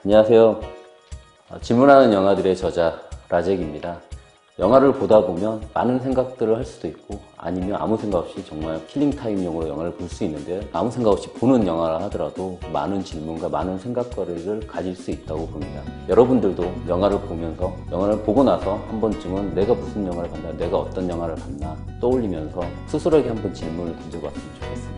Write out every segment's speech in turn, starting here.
안녕하세요. 질문하는 영화들의 저자 라젝입니다. 영화를 보다 보면 많은 생각들을 할 수도 있고 아니면 아무 생각 없이 정말 킬링타임용으로 영화를 볼 수 있는데요. 아무 생각 없이 보는 영화라 하더라도 많은 질문과 많은 생각거리를 가질 수 있다고 봅니다. 여러분들도 영화를 보면서 영화를 보고 나서 한 번쯤은 내가 무슨 영화를 봤나, 내가 어떤 영화를 봤나 떠올리면서 스스로에게 한번 질문을 던져봤으면 좋겠습니다.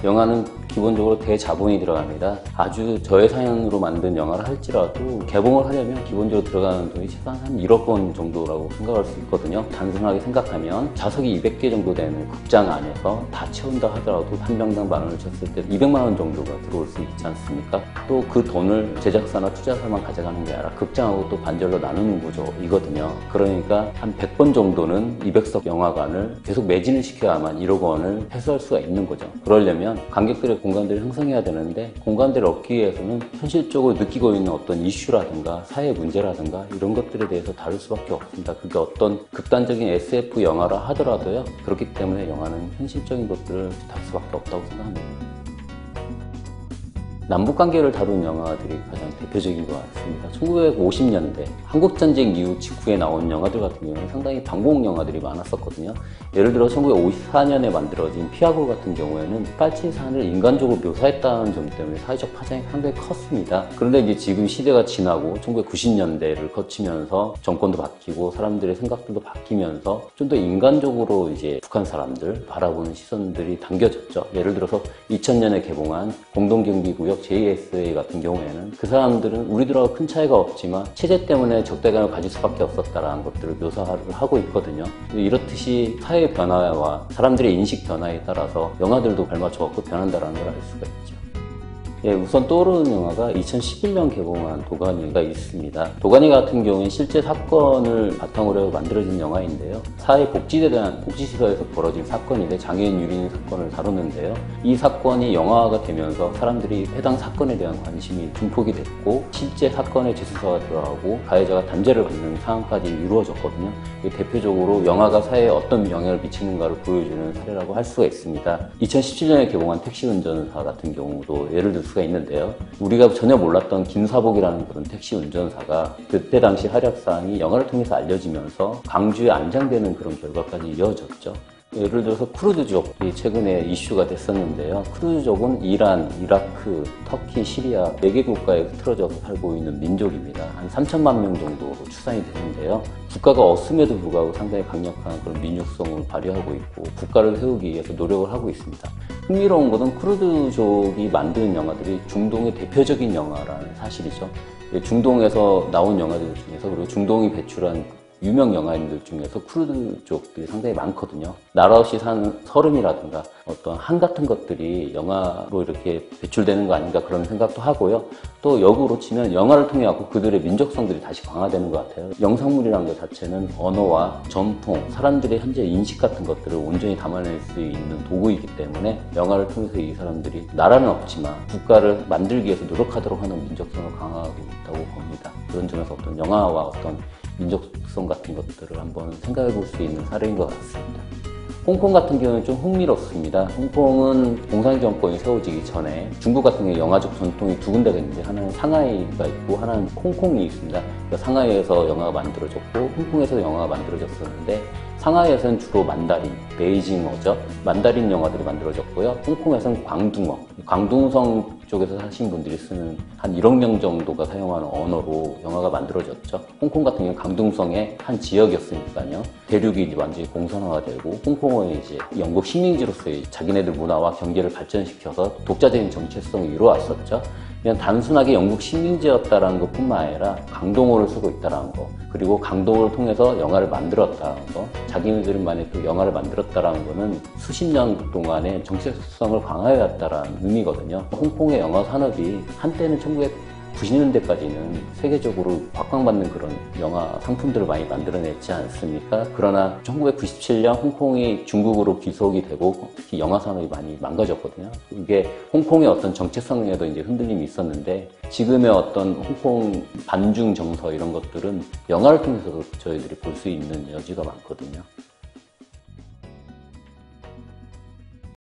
영화는 기본적으로 대자본이 들어갑니다. 아주 저예산으로 만든 영화를 할지라도 개봉을 하려면 기본적으로 들어가는 돈이 최소한 한 1억 원 정도라고 생각할 수 있거든요. 단순하게 생각하면 좌석이 200개 정도 되는 극장 안에서 다 채운다 하더라도 한 명당 10,000원을 쳤을 때 200만 원 정도가 들어올 수 있지 않습니까? 또 그 돈을 제작사나 투자사만 가져가는 게 아니라 극장하고 또 반절로 나누는 구조이거든요. 그러니까 한 100번 정도는 200석 영화관을 계속 매진을 시켜야만 1억 원을 회수할 수가 있는 거죠. 그러려면 관객들의 공간들을 형성해야 되는데 공간들을 얻기 위해서는 현실적으로 느끼고 있는 어떤 이슈라든가 사회 문제라든가 이런 것들에 대해서 다룰 수밖에 없습니다. 그게 어떤 극단적인 SF 영화라 하더라도요. 그렇기 때문에 영화는 현실적인 것들을 다룰 수밖에 없다고 생각합니다. 남북관계를 다룬 영화들이 가장 대표적인 것 같습니다. 1950년대 한국전쟁 이후 직후에 나온 영화들 같은 경우는 상당히 방공 영화들이 많았었거든요. 예를 들어 1954년에 만들어진 피아골 같은 경우에는 빨치산을 인간적으로 묘사했다는 점 때문에 사회적 파장이 상당히 컸습니다. 그런데 이제 지금 시대가 지나고 1990년대를 거치면서 정권도 바뀌고 사람들의 생각들도 바뀌면서 좀 더 인간적으로 이제 북한 사람들 바라보는 시선들이 당겨졌죠. 예를 들어서 2000년에 개봉한 공동경비구역 JSA 같은 경우에는 그 사람들은 우리들하고 큰 차이가 없지만 체제 때문에 적대감을 가질 수밖에 없었다라는 것들을 묘사를 하고 있거든요. 이렇듯이 사회 변화와 사람들의 인식 변화에 따라서 영화들도 발맞춰갖고 변한다는 걸 알 수가 있죠. 예, 우선 떠오르는 영화가 2011년 개봉한 도가니가 있습니다. 도가니 같은 경우는 실제 사건을 바탕으로 해서 만들어진 영화인데요. 사회복지에 대한 복지시설에서 벌어진 사건인데 장애인 유린 사건을 다루는데요. 이 사건이 영화화가 되면서 사람들이 해당 사건에 대한 관심이 증폭이 됐고 실제 사건에 재수사가 들어가고 가해자가 단죄를 받는 상황까지 이루어졌거든요. 대표적으로 영화가 사회에 어떤 영향을 미치는가를 보여주는 사례라고 할 수가 있습니다. 2017년에 개봉한 택시 운전사 같은 경우도 예를 들어 수가 있는데요. 우리가 전혀 몰랐던 김사복이라는 그런 택시 운전사가 그때 당시 활약상이 영화를 통해서 알려지면서 광주에 안장되는 그런 결과까지 이어졌죠. 예를 들어서 쿠르드족이 최근에 이슈가 됐었는데요. 쿠르드족은 이란, 이라크, 터키, 시리아 4개 국가에 흐트러져서 살고 있는 민족입니다. 한 3천만 명 정도로 추산이 되는데요. 국가가 없음에도 불구하고 상당히 강력한 그런 민족성을 발휘하고 있고 국가를 세우기 위해서 노력을 하고 있습니다. 흥미로운 것은 쿠르드족이 만드는 영화들이 중동의 대표적인 영화라는 사실이죠. 중동에서 나온 영화들 중에서 그리고 중동이 배출한 유명 영화인들 중에서 쿠르드족들이 상당히 많거든요. 나라 없이 사는 서름이라든가 어떤 한 같은 것들이 영화로 이렇게 배출되는 거 아닌가 그런 생각도 하고요. 또 역으로 치면 영화를 통해 갖고 그들의 민족성들이 다시 강화되는 것 같아요. 영상물이라는 것 자체는 언어와 전통, 사람들의 현재 인식 같은 것들을 온전히 담아낼 수 있는 도구이기 때문에 영화를 통해서 이 사람들이 나라는 없지만 국가를 만들기 위해서 노력하도록 하는 민족성을 강화하고 있다고 봅니다. 그런 점에서 어떤 영화와 어떤 민족성 같은 것들을 한번 생각해 볼 수 있는 사례인 것 같습니다. 홍콩 같은 경우는 좀 흥미롭습니다. 홍콩은 공산 정권이 세워지기 전에 중국 같은 경우 영화적 전통이 두 군데가 있는데 하나는 상하이가 있고 하나는 홍콩이 있습니다. 그러니까 상하이에서 영화가 만들어졌고 홍콩에서 영화가 만들어졌었는데 상하이에서는 주로 만다린, 베이징어죠. 만다린 영화들이 만들어졌고요. 홍콩에서는 광둥어, 광둥성 쪽에서 사신 분들이 쓰는 한 1억 명 정도가 사용하는 언어로 영화가 만들어졌죠. 홍콩 같은 경우는 광둥성의 한 지역이었으니까요. 대륙이 완전히 공산화되고 홍콩은 이제 영국 식민지로서의 자기네들 문화와 경제를 발전시켜서 독자적인 정체성을 이루어왔었죠. 그냥 단순하게 영국 식민지였다라는 것뿐만 아니라 강동어를 쓰고 있다는 거, 그리고 강동어를 통해서 영화를 만들었다는 거, 자기네들만의 그 영화를 만들었다는 거는 수십 년 동안의 정체성을 강화해왔다는 의미거든요. 홍콩의 영화 산업이 한때는 1990년대까지는 세계적으로 각광받는 그런 영화 상품들을 많이 만들어냈지 않습니까? 그러나 1997년 홍콩이 중국으로 귀속이 되고 특히 영화 산업이 많이 망가졌거든요. 이게 홍콩의 어떤 정체성에도 이제 흔들림이 있었는데 지금의 어떤 홍콩 반중 정서 이런 것들은 영화를 통해서 저희들이 볼 수 있는 여지가 많거든요.